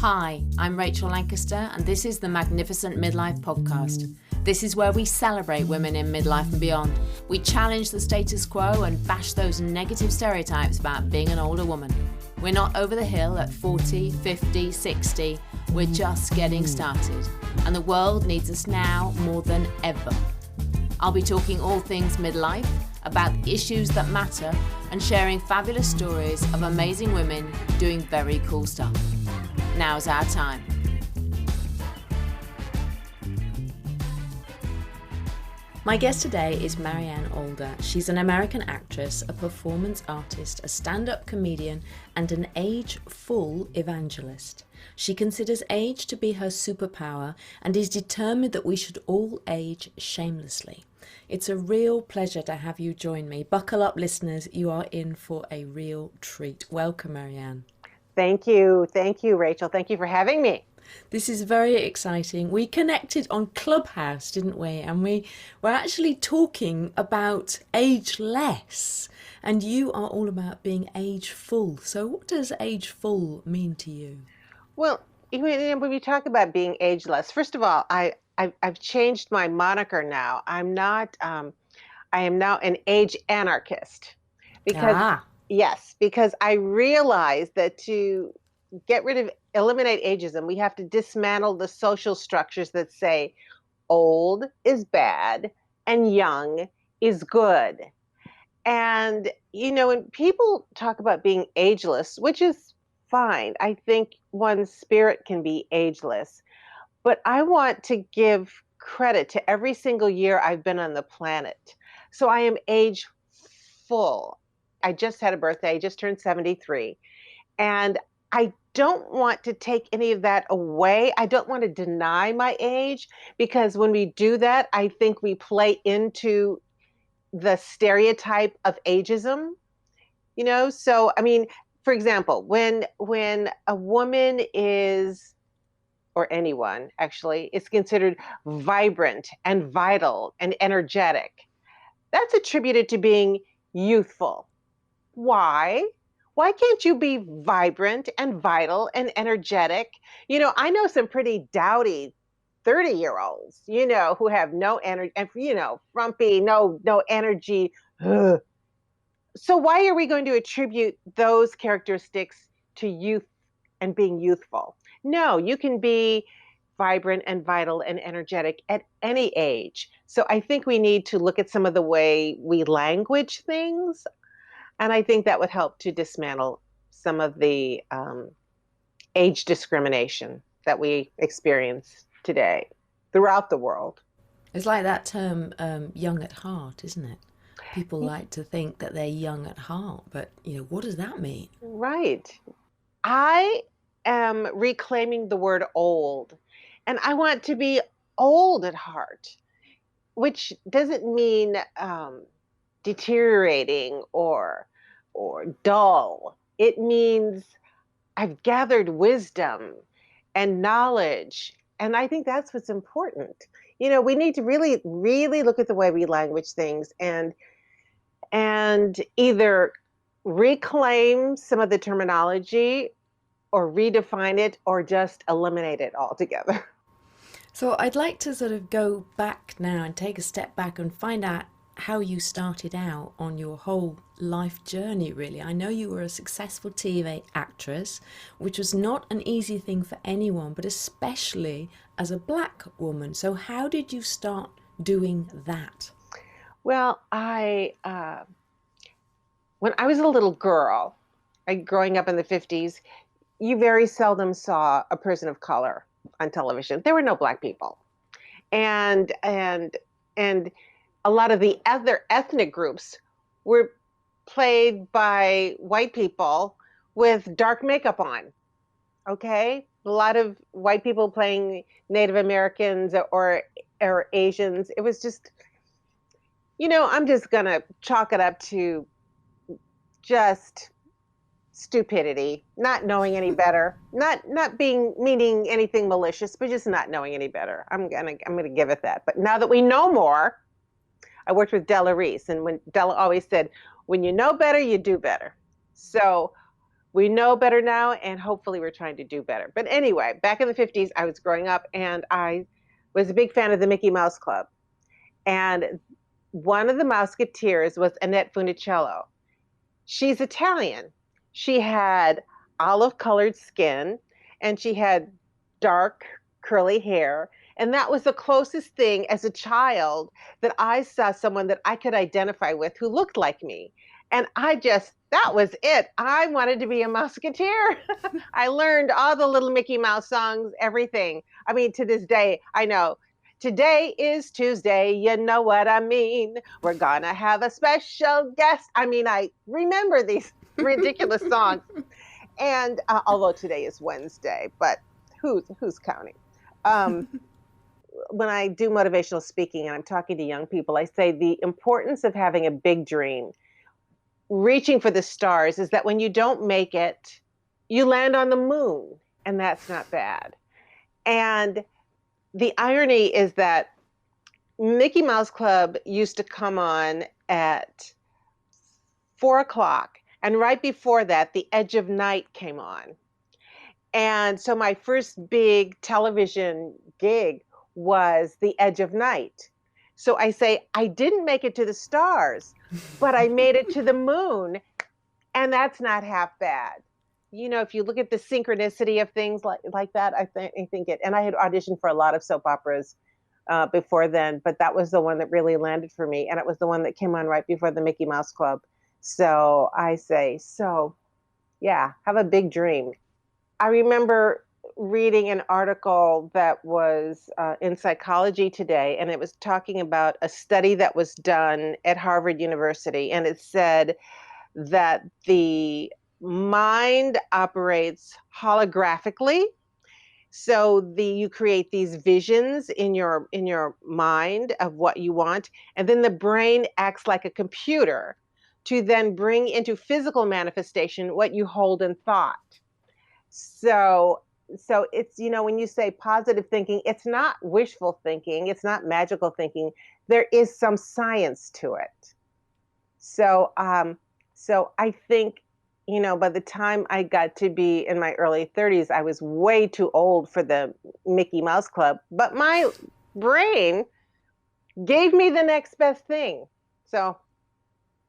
Hi, I'm Rachel Lancaster, and this is the Magnificent Midlife podcast. This is where we celebrate women in midlife and beyond. We challenge the status quo and bash those negative stereotypes about being an older woman. We're not over the hill at 40, 50, 60. We're just getting started, and the world needs us now more than ever. I'll be talking all things midlife, about issues that matter, and sharing fabulous stories of amazing women doing very cool stuff. Now's our time. My guest today is Mariann Aalda. She's an American actress, a performance artist, a stand-up comedian, and an ageful evangelist. She considers age to be her superpower and is determined that we should all age shamelessly. It's a real pleasure to have you join me. Buckle up, listeners. You are in for a real treat. Welcome, Mariann. Thank you. Thank you, Rachel. Thank you for having me. This is very exciting. We connected on Clubhouse, didn't we? And we were actually talking about ageless. And you are all about being ageful. So what does ageful mean to you? Well, when we talk about being ageless, first of all, I've changed my moniker now. I am now an age anarchist because because I realize that to eliminate ageism, we have to dismantle the social structures that say old is bad and young is good. And, when people talk about being ageless, which is fine, I think one's spirit can be ageless. But I want to give credit to every single year I've been on the planet. So I am age full. I just had a birthday, I just turned 73. And I don't want to take any of that away. I don't want to deny my age, because when we do that, I think we play into the stereotype of ageism. So, for example, when a woman is, or anyone actually, is considered vibrant and vital and energetic, that's attributed to being youthful. Why? Why can't you be vibrant and vital and energetic? I know some pretty dowdy 30-year-olds, who have no energy, and frumpy, no energy. Ugh. So why are we going to attribute those characteristics to youth and being youthful? No, you can be vibrant and vital and energetic at any age. So I think we need to look at some of the way we language things. And I think that would help to dismantle some of the age discrimination that we experience today throughout the world. It's like that term, young at heart, isn't it? People like to think that they're young at heart, but, what does that mean? Right. I am reclaiming the word old, and I want to be old at heart, which doesn't mean deteriorating or dull. It means I've gathered wisdom and knowledge, and I think that's what's important. We need to really, really look at the way we language things and either reclaim some of the terminology or redefine it or just eliminate it altogether. So I'd like to sort of go back now and take a step back and find out how you started out on your whole life journey, really. I know you were a successful TV actress, which was not an easy thing for anyone, but especially as a Black woman. So how did you start doing that? Well, when I was a little girl, growing up in the 50s, you very seldom saw a person of color on television. There were no Black people. And a lot of the other ethnic groups were played by white people with dark makeup on. Okay? A lot of white people playing Native Americans or Asians. It was just, I'm just going to chalk it up to just stupidity, not knowing any better, not meaning anything malicious, but just not knowing any better. I'm gonna give it that. But now that we know more, I worked with Della Reese, and when Della always said, when you know better, you do better. So we know better now, and hopefully we're trying to do better. But anyway, back in the 50s, I was growing up, and I was a big fan of the Mickey Mouse Club. And one of the Musketeers was Annette Funicello. She's Italian. She had olive-colored skin, and she had dark, curly hair. And that was the closest thing as a child that I saw someone that I could identify with who looked like me. And that was it. I wanted to be a Musketeer. I learned all the little Mickey Mouse songs, everything. I mean, to this day, I know. Today is Tuesday, you know what I mean. We're gonna have a special guest. I mean, I remember these ridiculous songs. And although today is Wednesday, but who's counting? When I do motivational speaking and I'm talking to young people, I say the importance of having a big dream, reaching for the stars, is that when you don't make it, you land on the moon, and that's not bad. And the irony is that Mickey Mouse Club used to come on at 4 o'clock. And right before that, The Edge of Night came on. And so my first big television gig was The Edge of Night. So I say, I didn't make it to the stars, but I made it to the moon. And that's not half bad. You know, if you look at the synchronicity of things like that, I think it, and I had auditioned for a lot of soap operas before then, but that was the one that really landed for me. And it was the one that came on right before the Mickey Mouse Club. So I say, yeah, have a big dream. I remember reading an article that was in Psychology Today, and it was talking about a study that was done at Harvard University. And it said that the mind operates holographically. So you create these visions in your mind of what you want, and then the brain acts like a computer to then bring into physical manifestation what you hold in thought. So it's, when you say positive thinking, it's not wishful thinking, it's not magical thinking. There is some science to it. So I think, by the time I got to be in my early 30s, I was way too old for the Mickey Mouse Club, but my brain gave me the next best thing. So,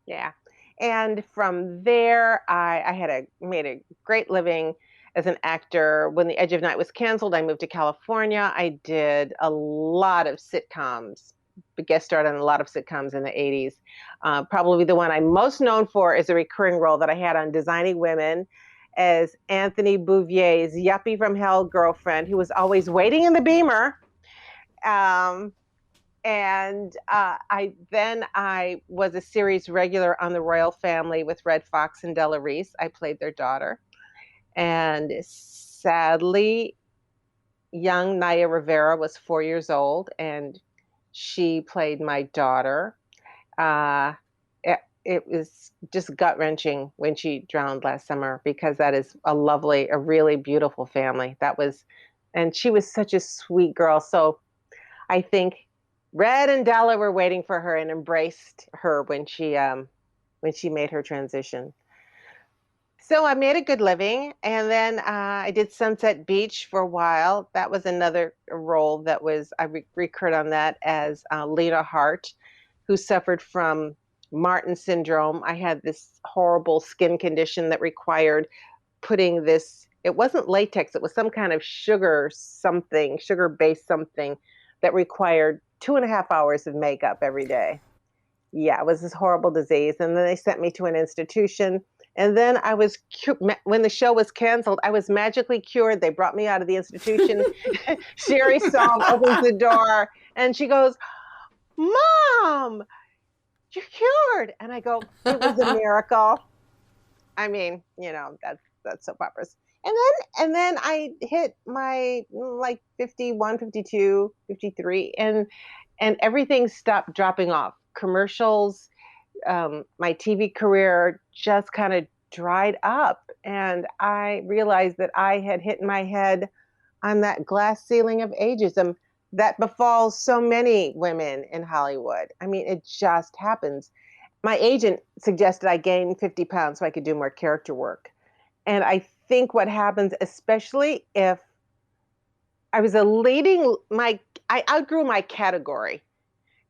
yeah. And from there, I made a great living as an actor. When The Edge of Night was canceled, I moved to California. I did a lot of sitcoms, guest starred on a lot of sitcoms in the 80s. Probably the one I'm most known for is a recurring role that I had on Designing Women as Anthony Bouvier's yuppie from hell girlfriend who was always waiting in the Beamer. I was a series regular on The Royal Family with Red Fox and Della Reese. I played their daughter. And sadly, young Naya Rivera was 4 years old, and she played my daughter. It was just gut-wrenching when she drowned last summer, because that is a really beautiful family. And she was such a sweet girl. So I think Red and Della were waiting for her and embraced her when she made her transition. So I made a good living, and then I did Sunset Beach for a while. That was another role that I recurred on that as Lena Hart, who suffered from Martin syndrome. I had this horrible skin condition that required putting this, it wasn't latex, it was some kind of sugar-based something that required 2.5 hours of makeup every day. Yeah, it was this horrible disease. And then they sent me to an institution. And then when the show was canceled, I was magically cured. They brought me out of the institution. Sherry Saul opens the door and she goes, "Mom, you're cured." And I go, "It was a miracle." I mean, that's soap operas. And then I hit my 51, 52, 53, and everything stopped dropping off. Commercials, my TV career just kind of dried up. And I realized that I had hit my head on that glass ceiling of ageism that befalls so many women in Hollywood. I mean, it just happens. My agent suggested I gain 50 pounds so I could do more character work. And I think what happens, especially if I was I outgrew my category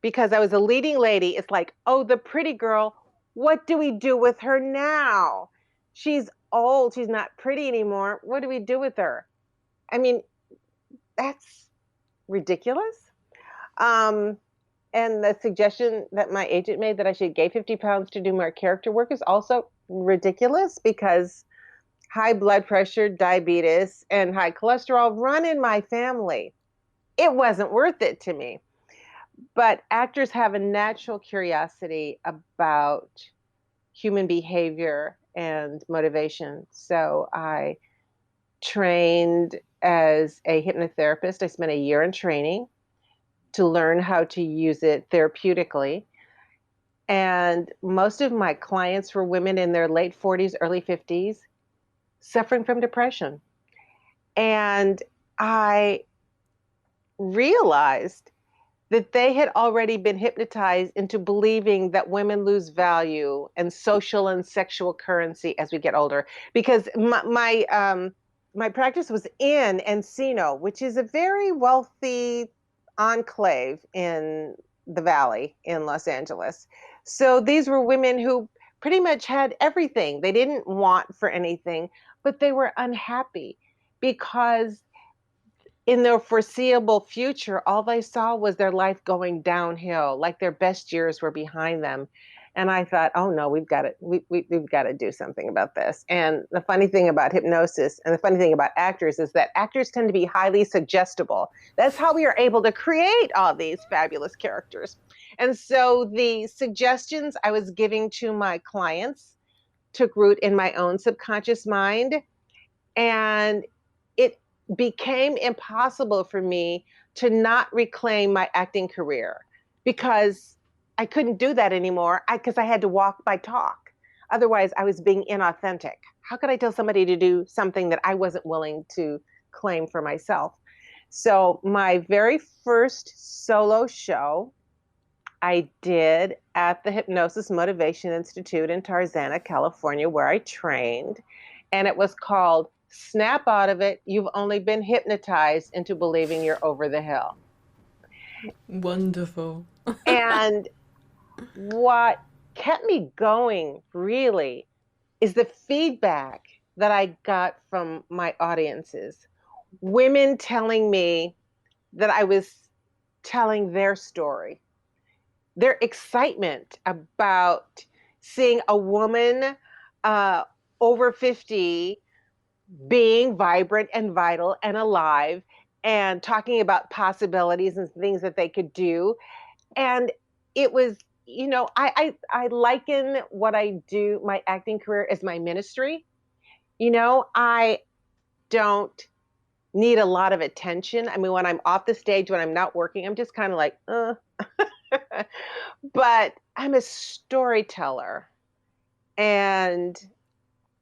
because I was a leading lady. It's like, oh, the pretty girl, what do we do with her now? She's old. She's not pretty anymore. What do we do with her? I mean, that's ridiculous. Um, and the suggestion that my agent made that I should gain 50 pounds to do more character work is also ridiculous because high blood pressure, diabetes, and high cholesterol run in my family. It wasn't worth it to me. But actors have a natural curiosity about human behavior and motivation. So I trained as a hypnotherapist. I spent a year in training to learn how to use it therapeutically. And most of my clients were women in their late 40s, early 50s, suffering from depression. And I realized that they had already been hypnotized into believing that women lose value and social and sexual currency as we get older. Because my practice was in Encino, which is a very wealthy enclave in the Valley in Los Angeles. So these were women who pretty much had everything. They didn't want for anything, but they were unhappy because in their foreseeable future, all they saw was their life going downhill, like their best years were behind them. And I thought, oh no, we've got to do something about this. And the funny thing about hypnosis and the funny thing about actors is that actors tend to be highly suggestible. That's how we are able to create all these fabulous characters. And so the suggestions I was giving to my clients took root in my own subconscious mind. And it became impossible for me to not reclaim my acting career because I couldn't do that anymore because I had to walk by talk. Otherwise, I was being inauthentic. How could I tell somebody to do something that I wasn't willing to claim for myself? So my very first solo show I did at the Hypnosis Motivation Institute in Tarzana, California, where I trained. And it was called Snap Out of It. You've only been hypnotized into believing you're over the hill. Wonderful. And what kept me going really is the feedback that I got from my audiences. Women telling me that I was telling their story, their excitement about seeing a woman over 50 being vibrant and vital and alive and talking about possibilities and things that they could do. And it was, I liken what I do, my acting career, as my ministry. I don't need a lot of attention. I mean, when I'm off the stage, when I'm not working, I'm just kind of like, but I'm a storyteller. And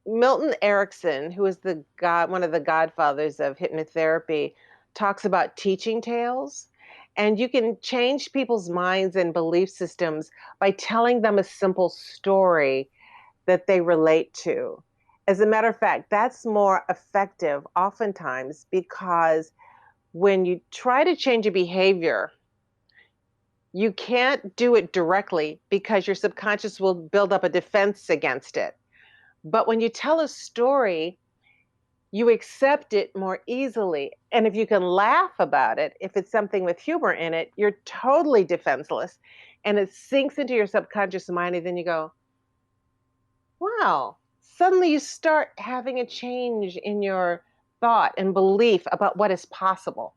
Milton Erickson, who is one of the godfathers of hypnotherapy, talks about teaching tales. And you can change people's minds and belief systems by telling them a simple story that they relate to. As a matter of fact, that's more effective oftentimes because when you try to change a behavior, you can't do it directly because your subconscious will build up a defense against it. But when you tell a story, you accept it more easily. And if you can laugh about it, if it's something with humor in it, you're totally defenseless. And it sinks into your subconscious mind. And then you go, wow, suddenly you start having a change in your thought and belief about what is possible.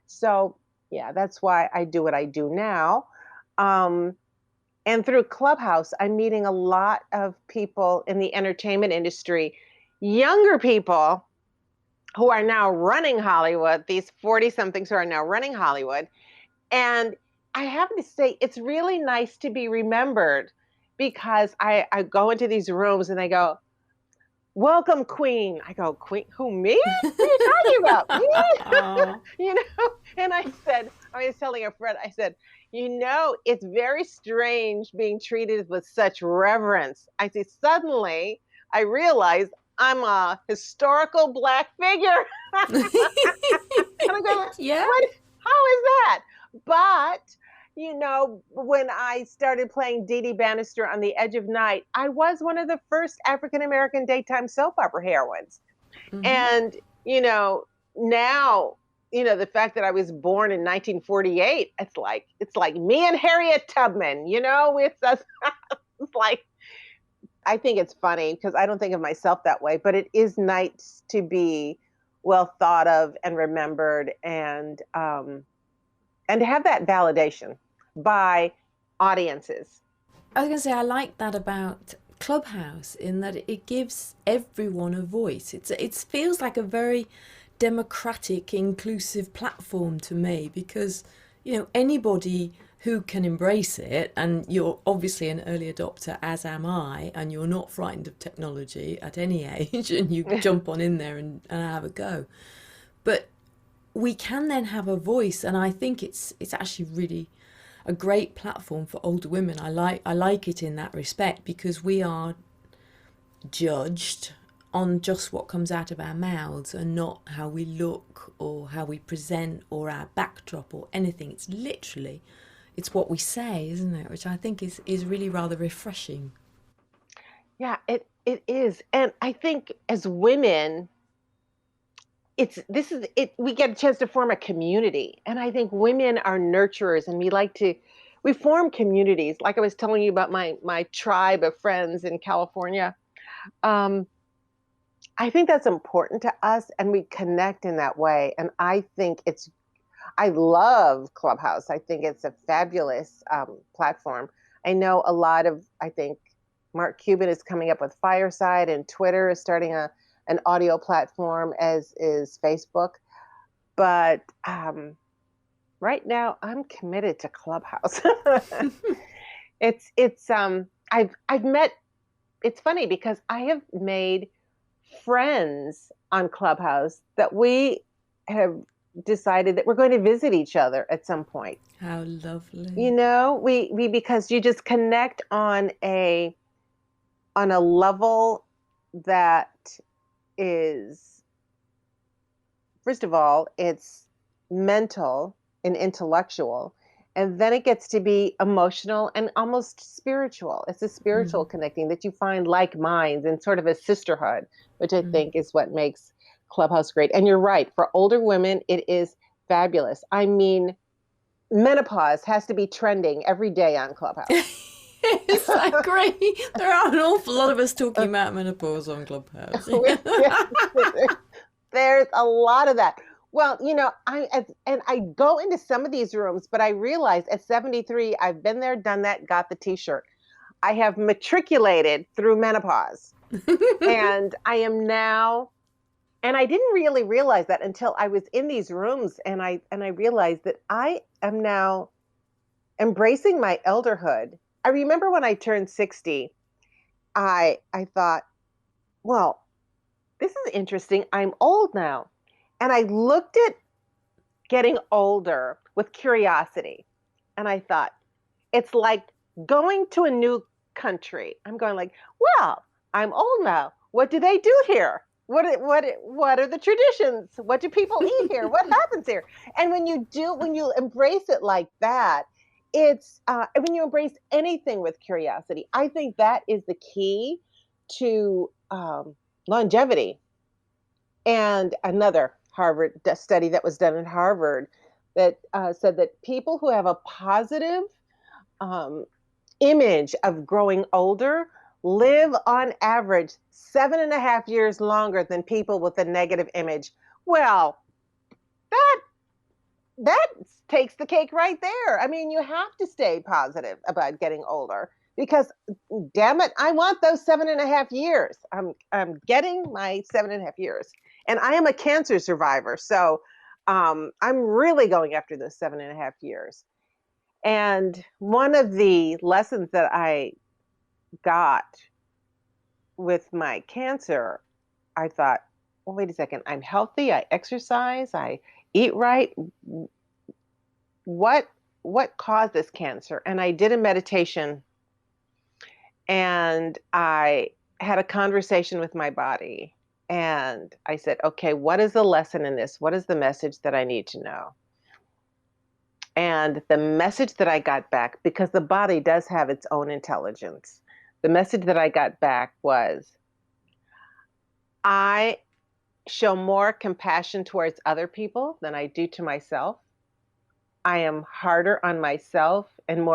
So, yeah, that's why I do what I do now. And through Clubhouse, I'm meeting a lot of people in the entertainment industry, younger people who are now running Hollywood, these 40-somethings who are now running Hollywood. And I have to say, it's really nice to be remembered because I go into these rooms and they go, welcome, Queen. I go, Queen, who, me? What are you talking about? Me? And I was telling a friend, I said, it's very strange being treated with such reverence. I say, suddenly I realized I'm a historical Black figure. And I'm going, Yeah. what? How is that? But, when I started playing Dee Dee Bannister on The Edge of Night, I was one of the first African-American daytime soap opera heroines. Mm-hmm. And, now, the fact that I was born in 1948, it's like me and Harriet Tubman, it's like, I think it's funny because I don't think of myself that way, but it is nice to be well thought of and remembered, and to have that validation by audiences. I was going to say, I like that about Clubhouse in that it gives everyone a voice. It feels like a very democratic, inclusive platform to me because, anybody who can embrace it, and you're obviously an early adopter, as am I, and you're not frightened of technology at any age, and you jump on in there and have a go. But we can then have a voice, and I think it's actually really a great platform for older women. I like it in that respect because we are judged on just what comes out of our mouths and not how we look or how we present or our backdrop or anything. It's literally, it's what we say, isn't it? Which I think is really rather refreshing. Yeah, it is. And I think as women, we get a chance to form a community. And I think women are nurturers, and we form communities. Like I was telling you about my tribe of friends in California. I think that's important to us, and we connect in that way. And I love Clubhouse. I think it's a fabulous platform. I know I think Mark Cuban is coming up with Fireside, and Twitter is starting an audio platform, as is Facebook. But right now, I'm committed to Clubhouse. I've met. It's funny because I have made friends on Clubhouse that we have decided that we're going to visit each other at some point. How lovely. We because you just connect on a level that is, first of all, it's mental and intellectual, and then it gets to be emotional and almost spiritual. It's a spiritual connecting that you find like minds and sort of a sisterhood, which I think is what makes Clubhouse great. And you're right, for older women, it is fabulous. I mean, menopause has to be trending every day on Clubhouse. Yes, I agree. There are an awful lot of us talking about menopause on Clubhouse. There's a lot of that. Well, I go into some of these rooms, but I realize at 73, I've been there, done that, got the t-shirt. I have matriculated through menopause. And I am now, and I didn't really realize that until I was in these rooms, and I realized that I am now embracing my elderhood. I remember when I turned 60, I thought, well, this is interesting. I'm old now. And I looked at getting older with curiosity. And I thought, it's like going to a new country. I'm going like, well, I'm old now. What do they do here? What are the traditions? What do people eat here? What happens here? And when you embrace it like that, it's when you embrace anything with curiosity, I think that is the key to longevity. And another Harvard study that was done at Harvard that said that people who have a positive image of growing older live on average 7.5 years longer than people with a negative image. Well, that takes the cake right there. I mean, you have to stay positive about getting older because, damn it, I want those 7.5 years. I'm getting my 7.5 years, and I am a cancer survivor, so I'm really going after those 7.5 years. And one of the lessons that I got with my cancer, I thought, well, wait a second, I'm healthy, I exercise, I eat right. What caused this cancer? And I did a meditation, and I had a conversation with my body. And I said, okay, what is the lesson in this? What is the message that I need to know? And the message that I got back, because the body does have its own intelligence, the message that I got back was, I show more compassion towards other people than I do to myself. I am harder on myself and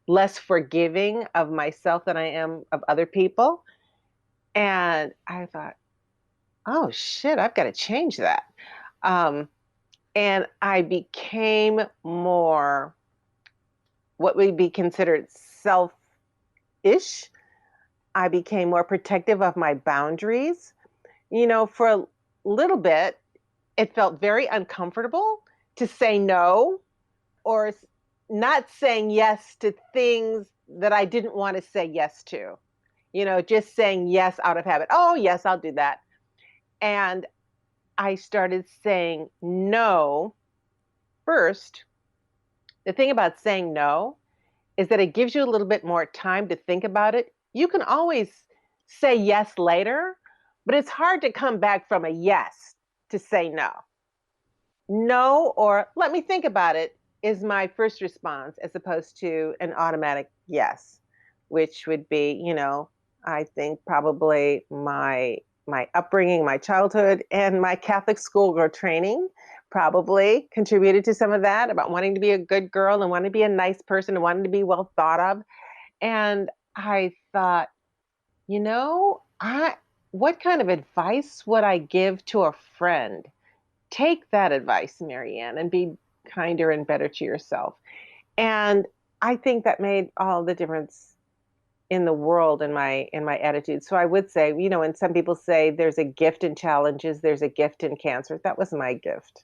less forgiving of myself than I am of other people. And I thought, oh shit, I've got to change that. Um, and I became more what would be considered selfish. I became more protective of my boundaries. For a little bit, it felt very uncomfortable to say no or not saying yes to things that I didn't want to say yes to. Just saying yes out of habit. Oh, yes, I'll do that. And I started saying no first. The thing about saying no is that it gives you a little bit more time to think about it. You can always say yes later, but it's hard to come back from a yes to say no. No, or let me think about it, is my first response as opposed to an automatic yes, which would be, I think probably my upbringing, my childhood, and my Catholic schoolgirl training probably contributed to some of that, about wanting to be a good girl and wanting to be a nice person and wanting to be well thought of. And I thought, what kind of advice would I give to a friend? Take that advice, Mariann, and be kinder and better to yourself. And I think that made all the difference in the world in my attitude. So I would say, when some people say there's a gift in challenges, there's a gift in cancer, that was my gift.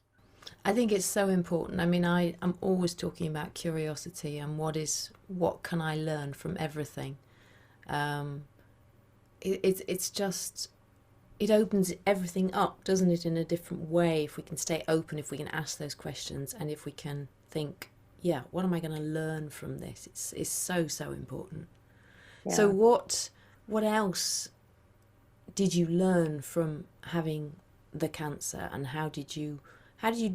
I think it's so important. I mean, I'm always talking about curiosity and what can I learn from everything. It's just, it opens everything up, doesn't it, in a different way, if we can stay open, if we can ask those questions, and if we can think, yeah, what am I going to learn from this? It's so important. Yeah. So what else did you learn from having the cancer, and how did you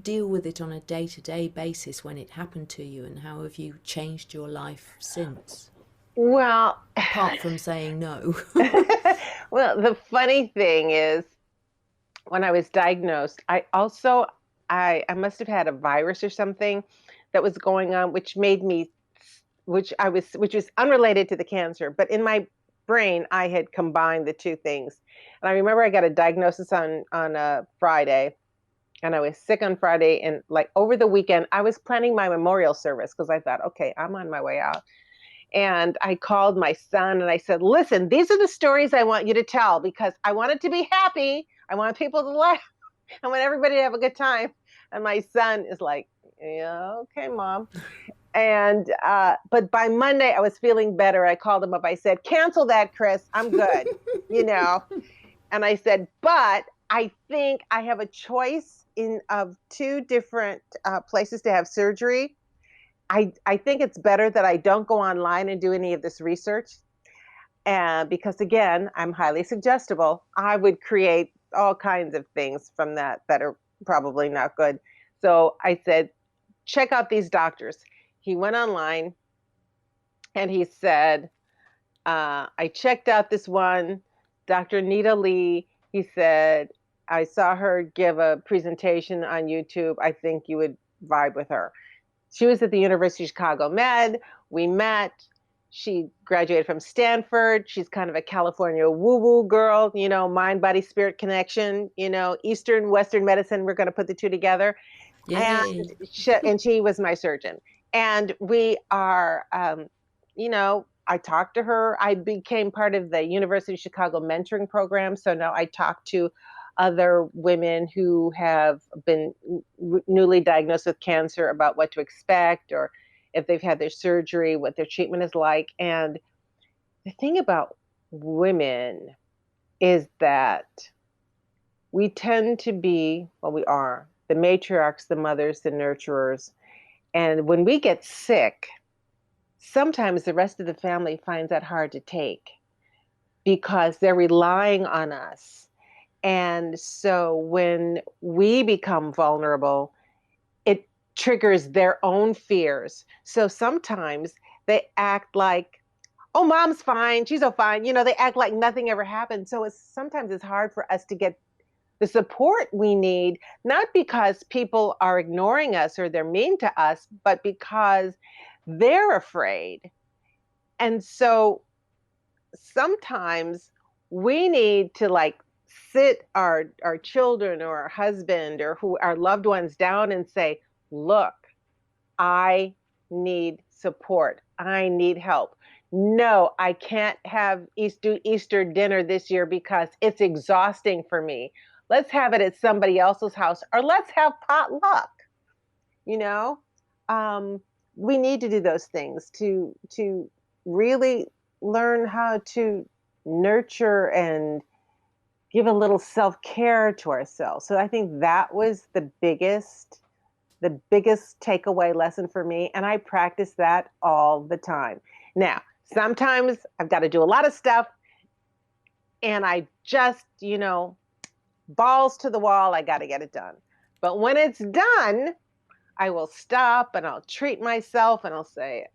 deal with it on a day-to-day basis when it happened to you, and how have you changed your life since? Well, apart from saying no. Well, the funny thing is, when I was diagnosed, I must have had a virus or something that was going on, which was unrelated to the cancer, but in my brain, I had combined the two things. And I remember I got a diagnosis on a Friday, and I was sick on Friday, and like over the weekend, I was planning my memorial service because I thought, okay, I'm on my way out. And I called my son and I said, listen, these are the stories I want you to tell, because I want it to be happy. I want people to laugh. I want everybody to have a good time. And my son is like, yeah, okay, Mom. And but by Monday, I was feeling better. I called him up. I said, cancel that, Chris. I'm good, And I said, but I think I have a choice of two different places to have surgery. I think it's better that I don't go online and do any of this research. And because, again, I'm highly suggestible, I would create all kinds of things from that are probably not good. So I said, check out these doctors. He went online and he said, I checked out this one, Dr. Nita Lee. He said, I saw her give a presentation on YouTube. I think you would vibe with her. She was at the University of Chicago Med. We met. She graduated from Stanford. She's kind of a California woo-woo girl, mind, body, spirit connection, Eastern, Western medicine. We're going to put the two together. Yay. And she was my surgeon. And we are, I talked to her. I became part of the University of Chicago mentoring program. So now I talk to other women who have been newly diagnosed with cancer about what to expect, or if they've had their surgery, what their treatment is like. And the thing about women is that we tend to be, we are the matriarchs, the mothers, the nurturers. And when we get sick, sometimes the rest of the family finds that hard to take. because they're relying on us. And so when we become vulnerable, it triggers their own fears. So sometimes they act like, oh, mom's fine. She's so fine. They act like nothing ever happened. So sometimes it's hard for us to get the support we need, not because people are ignoring us or they're mean to us, but because they're afraid. And so sometimes we need to sit our children or our husband or our loved ones down and say, look, I need support. I need help. No, I can't do Easter dinner this year because it's exhausting for me. Let's have it at somebody else's house, or let's have potluck. We need to do those things to really learn how to nurture and give a little self-care to ourselves. So I think that was the biggest takeaway lesson for me. And I practice that all the time. Now, sometimes I've got to do a lot of stuff and I just, balls to the wall, I got to get it done. But when it's done, I will stop and I'll treat myself and I'll say,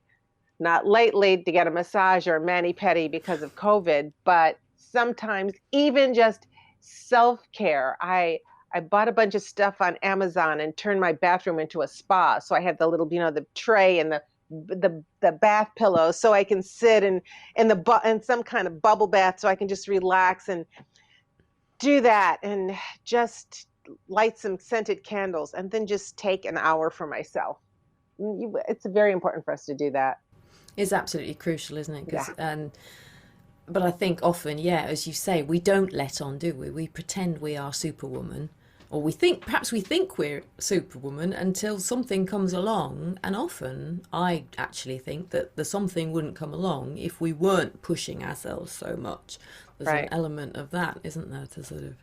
not lately to get a massage or a mani-pedi because of COVID, but sometimes even just self-care. I bought a bunch of stuff on Amazon and turned my bathroom into a spa. So I have the little, the tray and the bath pillows, so I can sit in some kind of bubble bath, so I can just relax and do that and just light some scented candles and then just take an hour for myself. It's very important for us to do that. It's absolutely crucial, isn't it? Yeah. But I think often, as you say, we don't let on, do we? We pretend we are Superwoman, or perhaps we think we're Superwoman until something comes along. And often I actually think that the something wouldn't come along if we weren't pushing ourselves so much. There's Right. an element of that, isn't there? To sort of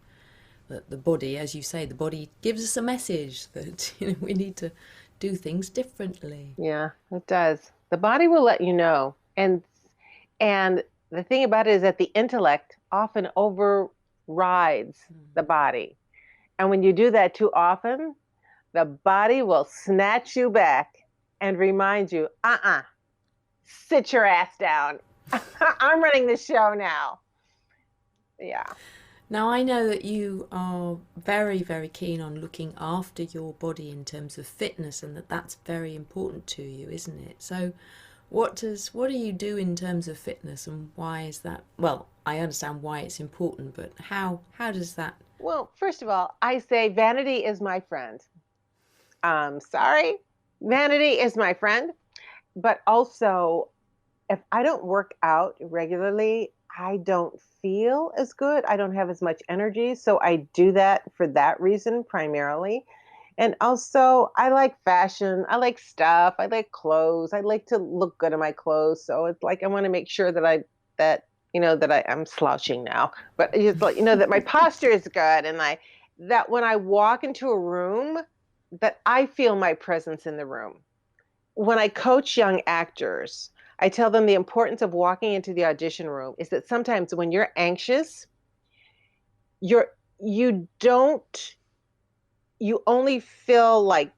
that the body, as you say, the body gives us a message that we need to do things differently. Yeah, it does. The body will let you know. And the thing about it is that the intellect often overrides the body. And when you do that too often, the body will snatch you back and remind you, sit your ass down. I'm running the show now. Yeah. Now, I know that you are very, very keen on looking after your body in terms of fitness, and that's very important to you, isn't it? So what do you do in terms of fitness, and why is that? Well, I understand why it's important, but how does that? Well, first of all, I say vanity is my friend. Sorry, vanity is my friend. But also, if I don't work out regularly, I don't feel as good. I don't have as much energy. So I do that for that reason primarily. And also, I like fashion. I like stuff. I like clothes. I like to look good in my clothes. So it's like I want to make sure that I'm slouching now, but it's like, that my posture is good, and that when I walk into a room, that I feel my presence in the room. When I coach young actors, I tell them the importance of walking into the audition room is that sometimes when you're anxious, you only feel like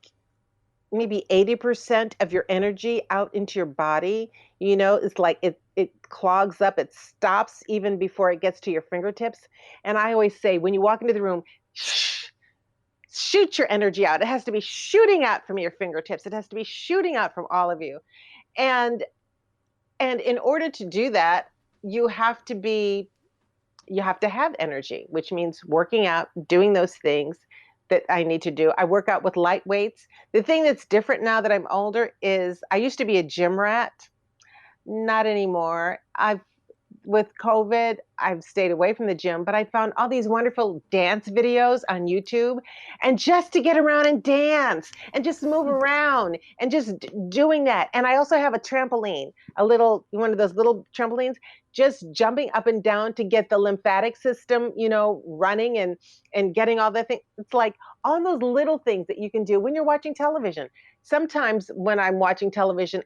maybe 80% of your energy out into your body. It's like it clogs up, it stops even before it gets to your fingertips. And I always say, when you walk into the room, shoot your energy out. It has to be shooting out from your fingertips. It has to be shooting out from all of you. And in order to do that, you have to have energy, which means working out, doing those things that I need to do. I work out with light weights. The thing that's different now that I'm older is I used to be a gym rat. Not anymore. With COVID, I've stayed away from the gym, but I found all these wonderful dance videos on YouTube, and just to get around and dance and just move around and just doing that. And I also have a trampoline, one of those little trampolines, just jumping up and down to get the lymphatic system, running and getting all the things. It's like all those little things that you can do when you're watching television. Sometimes when I'm watching television,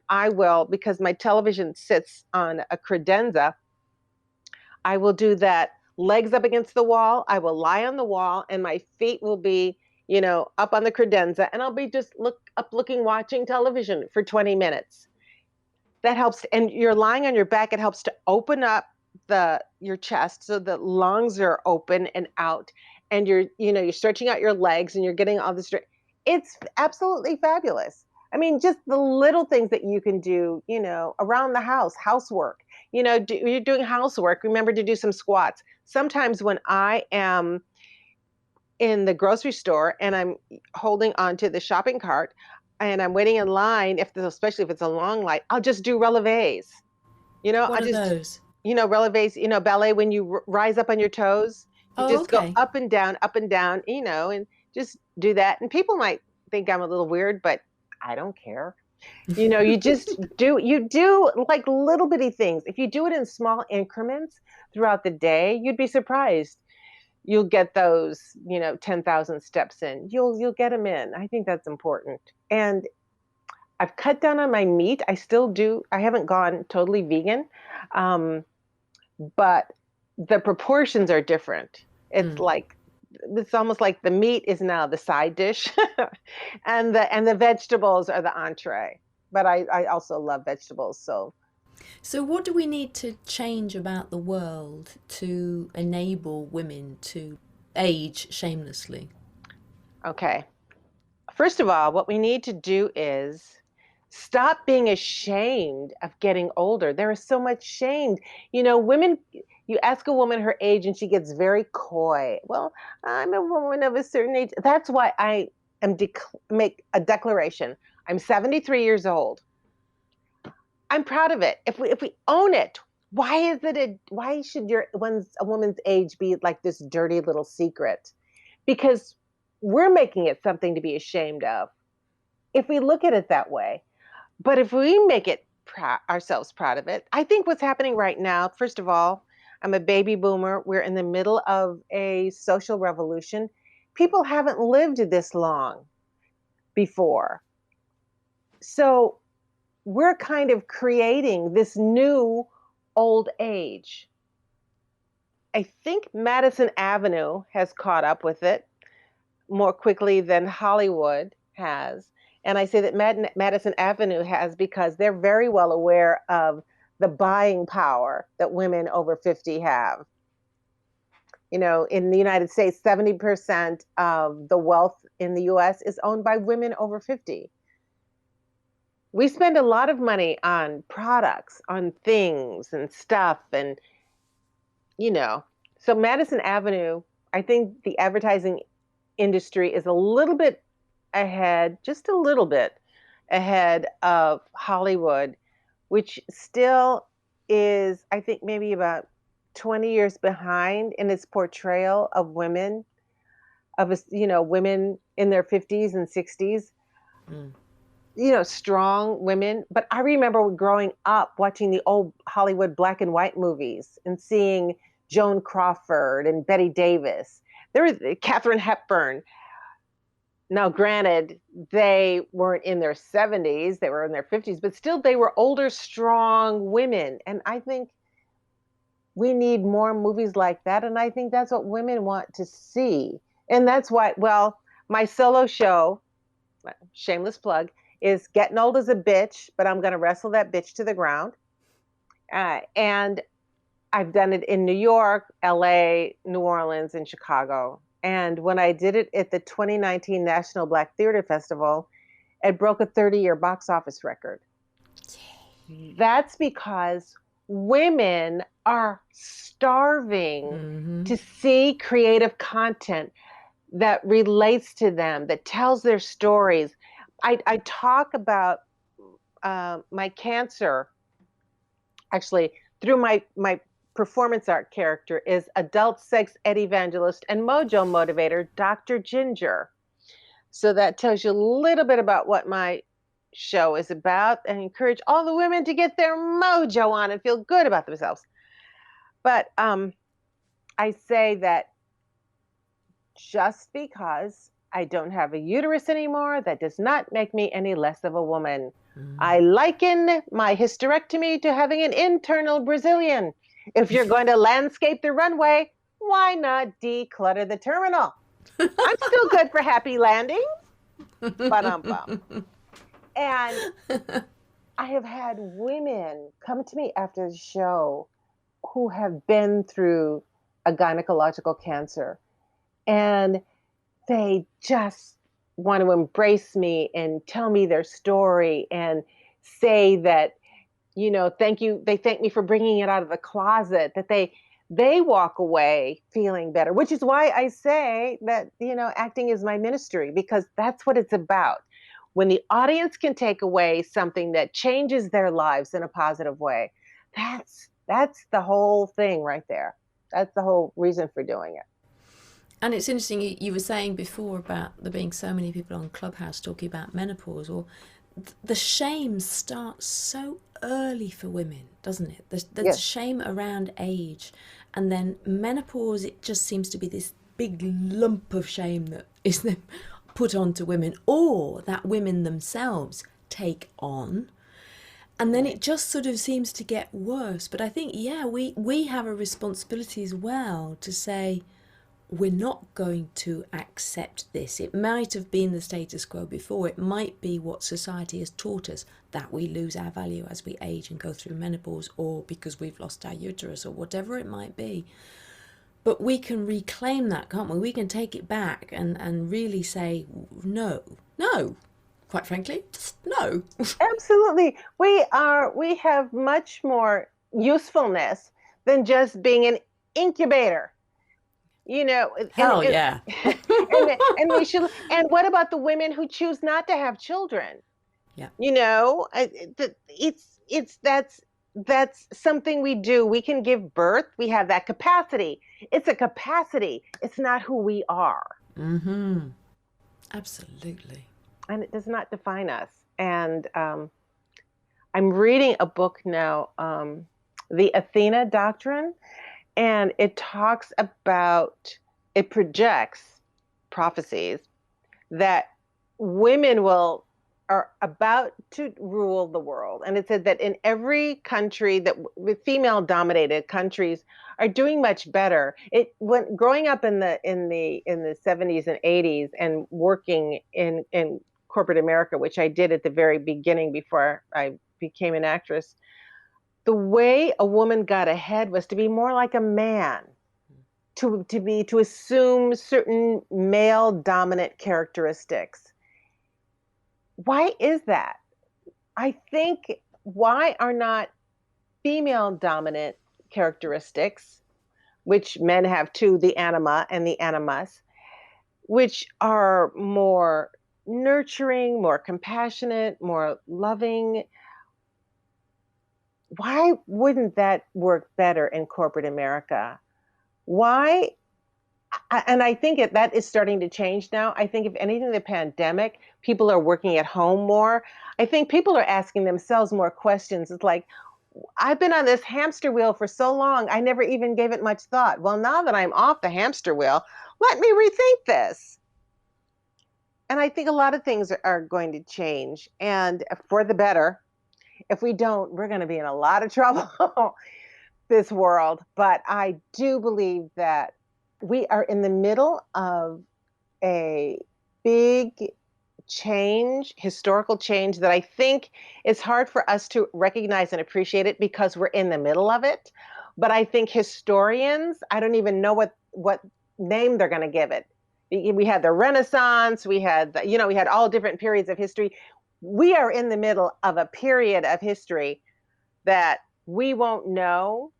because my television sits on a credenza, I will do that legs up against the wall. I will lie on the wall and my feet will be, up on the credenza, and I'll be just looking, watching television for 20 minutes. That helps. And you're lying on your back. It helps to open up your chest so the lungs are open and out, and you're stretching out your legs and you're getting all this. It's absolutely fabulous. I mean, just the little things that you can do, around the house, housework. You're doing housework, remember to do some squats. Sometimes when I am in the grocery store and I'm holding onto the shopping cart and I'm waiting in line, especially if it's a long line, I'll just do releves. What are those? Releves, ballet, when you rise up on your toes, you just go Okay. up and down, and just do that. And people might think I'm a little weird, but I don't care. You just you do like little bitty things. If you do it in small increments throughout the day, you'd be surprised. You'll get those, 10,000 steps in. You'll get them in. I think that's important. And I've cut down on my meat. I still do. I haven't gone totally vegan, but the proportions are different. It's almost like the meat is now the side dish, and the vegetables are the entree. But I also love vegetables. So what do we need to change about the world to enable women to age shamelessly? Okay. First of all, what we need to do is stop being ashamed of getting older. There is so much shame. Women, you ask a woman her age and she gets very coy. Well, I'm a woman of a certain age. That's why I make a declaration. I'm 73 years old. I'm proud of it. If we own it, why should a woman's age be like this dirty little secret? Because we're making it something to be ashamed of if we look at it that way. But if we make it ourselves proud of it, I think what's happening right now, first of all, I'm a baby boomer. We're in the middle of a social revolution. People haven't lived this long before. So we're kind of creating this new old age. I think Madison Avenue has caught up with it more quickly than Hollywood has. And I say that Madison Avenue has because they're very well aware of the buying power that women over 50 have. In the United States, 70% of the wealth in the US is owned by women over 50. We spend a lot of money on products, on things and stuff. And, so Madison Avenue, I think the advertising industry is a little bit ahead, just a little bit ahead of Hollywood, which still is, I think, maybe about 20 years behind in its portrayal of women, women in their 50s and 60s. Strong women. But I remember growing up watching the old Hollywood black and white movies and seeing Joan Crawford and Bette Davis. There was Katharine Hepburn. Now, granted, they weren't in their 70s, they were in their 50s, but still they were older, strong women. And I think we need more movies like that. And I think that's what women want to see. And that's why, my solo show, shameless plug, is Getting Old as a Bitch, but I'm going to wrestle that bitch to the ground. And I've done it in New York, LA, New Orleans, and Chicago. And when I did it at the 2019 National Black Theater Festival, it broke a 30-year box office record. That's because women are starving to see creative content that relates to them, that tells their stories. I talk about my cancer, actually, through my performance art character is adult sex ed evangelist and mojo motivator, Dr. Ginger. So that tells you a little bit about what my show is about, and encourage all the women to get their mojo on and feel good about themselves. But I say that just because I don't have a uterus anymore, that does not make me any less of a woman. I liken my hysterectomy to having an internal Brazilian. If you're going to landscape the runway, why not declutter the terminal? I'm still good for happy landings. Ba-dum-bum. And I have had women come to me after the show who have been through a gynecological cancer, and they just want to embrace me and tell me their story and say that, thank you. They thank me for bringing it out of the closet, that they walk away feeling better, which is why I say that, acting is my ministry, because that's what it's about. When the audience can take away something that changes their lives in a positive way, that's the whole thing right there. That's the whole reason for doing it. And it's interesting, you were saying before about there being so many people on Clubhouse talking about menopause, or the shame starts so early for women, doesn't it? There's Yes. shame around age, and then menopause, it just seems to be this big lump of shame that is then put onto women, or that women themselves take on. And then it just sort of seems to get worse. But I think, we have a responsibility as well to say, we're not going to accept this. It might have been the status quo before. It might be what society has taught us, that we lose our value as we age and go through menopause, or because we've lost our uterus, or whatever it might be. But we can reclaim that, can't we? We can take it back and really say, no, quite frankly, just no. Absolutely. We have much more usefulness than just being an incubator. Hell yeah. and we should. And what about the women who choose not to have children? Yeah. That's something we do. We can give birth. We have that capacity. It's a capacity. It's not who we are. Mm-hmm. Absolutely. And it does not define us. And I'm reading a book now, The Athena Doctrine, and it projects prophecies that women are about to rule the world. And it said that in every country with female-dominated countries are doing much better. When growing up in the 70s and 80s and working in corporate America, which I did at the very beginning before I became an actress, the way a woman got ahead was to be more like a man, to assume certain male dominant characteristics. Why is that? I think, why are not female dominant characteristics, which men have too, the anima and the animus, which are more nurturing, more compassionate, more loving? Why wouldn't that work better in corporate America? Why? And I think that is starting to change now. I think if anything, the pandemic, people are working at home more. I think people are asking themselves more questions. It's like, I've been on this hamster wheel for so long, I never even gave it much thought. Well, now that I'm off the hamster wheel, let me rethink this. And I think a lot of things are going to change, and for the better. If we don't, we're going to be in a lot of trouble, this world. But I do believe that we are in the middle of a big change, historical change, that I think is hard for us to recognize and appreciate it because we're in the middle of it. But I think historians, I don't even know what name they're going to give it. We had the Renaissance, we had all different periods of history. We are in the middle of a period of history that we won't know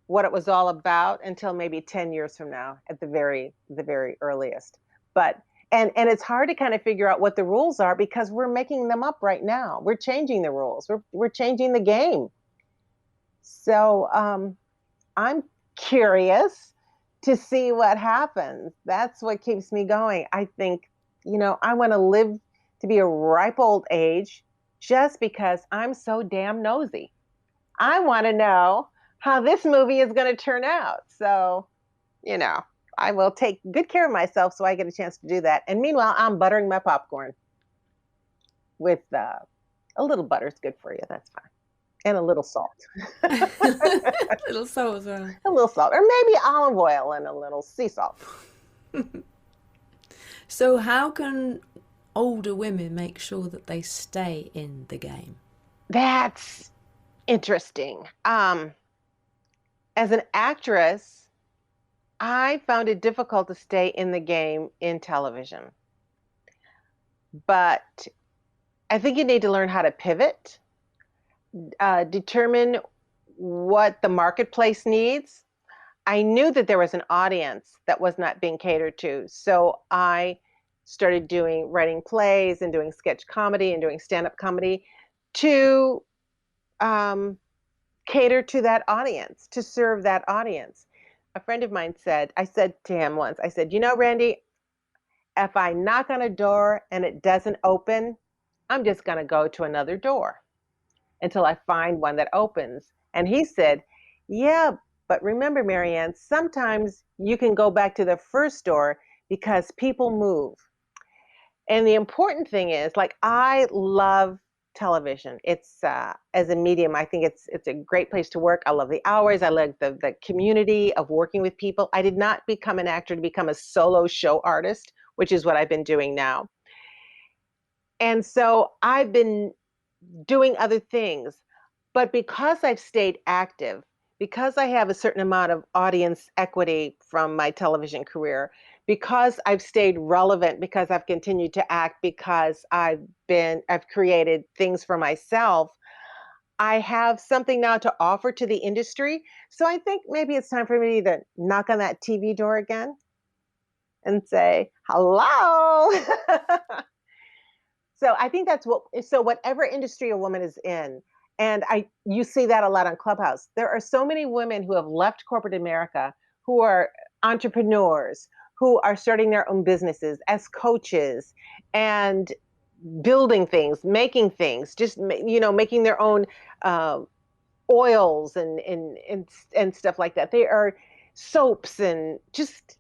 what it was all about until maybe 10 years from now at the very earliest. But and it's hard to kind of figure out what the rules are because we're making them up right now. We're changing the rules. We're changing the game. So I'm curious to see what happens. That's what keeps me going. I think, I want to live to be a ripe old age just because I'm so damn nosy. I want to know how this movie is going to turn out. So, I will take good care of myself so I get a chance to do that. And meanwhile, I'm buttering my popcorn with a little butter is good for you. That's fine. And a little salt. A little salt as well. A little salt, or maybe olive oil and a little sea salt. So how can older women make sure that they stay in the game? That's interesting. As an actress, I found it difficult to stay in the game in television. But I think you need to learn how to pivot, determine what the marketplace needs. I knew that there was an audience that was not being catered to. So I started writing plays and doing sketch comedy and doing stand-up comedy to cater to that audience, to serve that audience. A friend of mine I said to him once, I said, Randy, if I knock on a door and it doesn't open, I'm just going to go to another door until I find one that opens. And he said, yeah, but remember, Mariann, sometimes you can go back to the first door because people move. And the important thing is, I love television. It's as a medium, I think it's a great place to work. I love the hours. I love the community of working with people. I did not become an actor to become a solo show artist, which is what I've been doing now. And so I've been doing other things. But because I've stayed active, because I have a certain amount of audience equity from my television career, because I've stayed relevant, because I've continued to act, because I've created things for myself, I have something now to offer to the industry. So I think maybe it's time for me to knock on that TV door again and say, hello. So I think so whatever industry a woman is in, and you see that a lot on Clubhouse, there are so many women who have left corporate America, who are entrepreneurs, who are starting their own businesses as coaches and building things, making things, just, making their own oils and stuff like that. They are soaps and just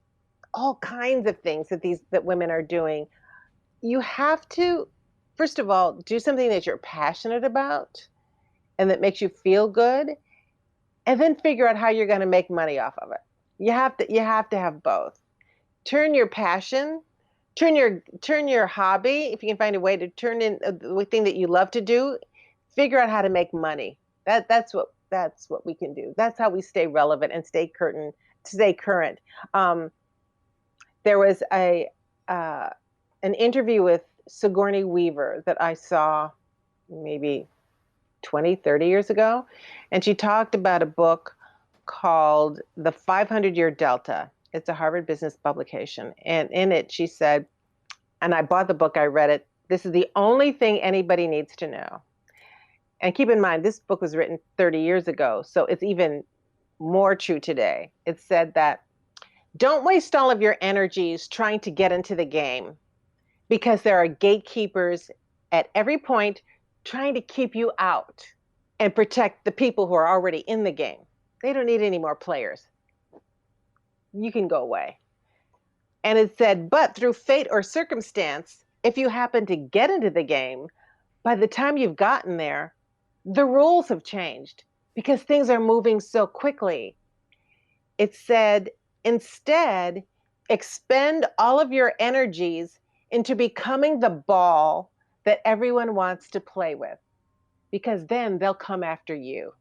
all kinds of things that women are doing. You have to, first of all, do something that you're passionate about and that makes you feel good, and then figure out how you're going to make money off of it. You have to have both. Turn your passion, turn your hobby, if you can find a way to turn in the thing that you love to do, figure out how to make money. That's what we can do. That's how we stay relevant and stay current. There was an interview with Sigourney Weaver that I saw maybe 20, 30 years ago. And she talked about a book called The 500-Year Delta. It's a Harvard Business publication. And in it, she said, and I bought the book, I read it, this is the only thing anybody needs to know. And keep in mind, this book was written 30 years ago, so it's even more true today. It said that, don't waste all of your energies trying to get into the game, because there are gatekeepers at every point trying to keep you out and protect the people who are already in the game. They don't need any more players. You can go away. And it said, but through fate or circumstance, if you happen to get into the game, by the time you've gotten there, the rules have changed because things are moving so quickly. It said, instead, expend all of your energies into becoming the ball that everyone wants to play with, because then they'll come after you.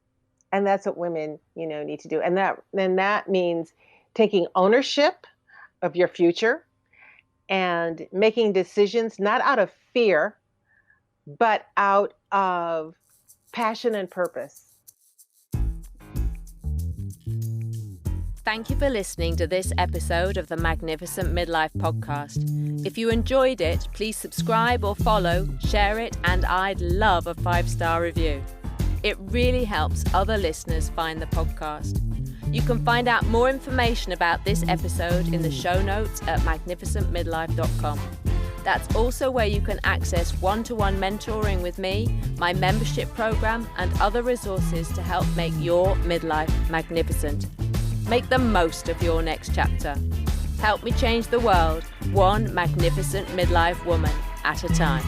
And that's what women, need to do. And that means taking ownership of your future and making decisions not out of fear, but out of passion and purpose. Thank you for listening to this episode of the Magnificent Midlife Podcast. If you enjoyed it, please subscribe or follow, share it, and I'd love a 5-star review. It really helps other listeners find the podcast. You can find out more information about this episode in the show notes at magnificentmidlife.com. That's also where you can access one-to-one mentoring with me, my membership program, and other resources to help make your midlife magnificent. Make the most of your next chapter. Help me change the world, one magnificent midlife woman at a time.